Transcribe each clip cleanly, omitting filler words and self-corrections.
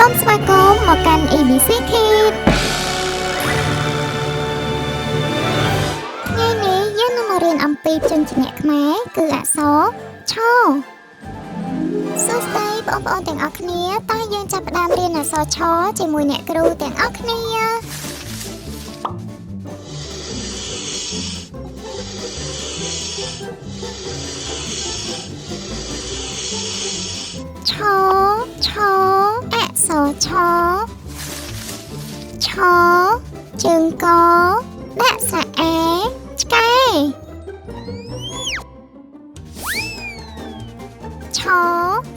សូមស្វាគមន៍មកកាន់ ABC Kids ថ្ងៃនេះយើងនឹងមករៀនអំពីព្យញ្ជនៈខ្មែរគឺអក្សរឆសួស្តីបងប្អូនទាំងអស់គ្នាតើយើងចាប់ផ្ដើមរៀនអក្សរឆជាមួយអ្នកគ្រូទាំងអស់គ្នាឆអក្សរឆជើងកដាក់ស្រៈអែឆ្កែឆ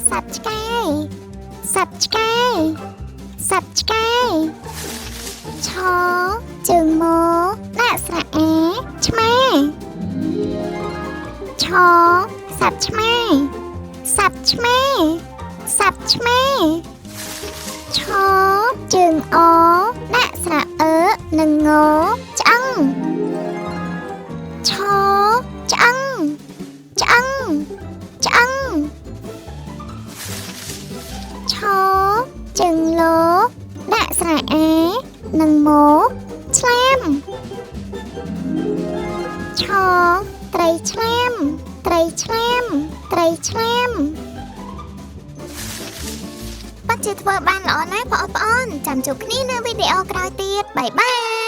សត្វឆ្កែឆជើងមកដាក់ស្រៈអែឆ្មាឆសត្វឆ្មាឆជើងអដាក់ស្រៈអឺនិងងឆ្អឹងឆឆ្អឹងឆជើងលដាក់ស្រៈអែនិងមកឆ្លាមឆត្រីឆ្លាមពិតជាធ្វើបានល្អណាស់បងប្អូនចាំជួបគ្នានៅវីដេអូក្រោយទៀតបាយបាយ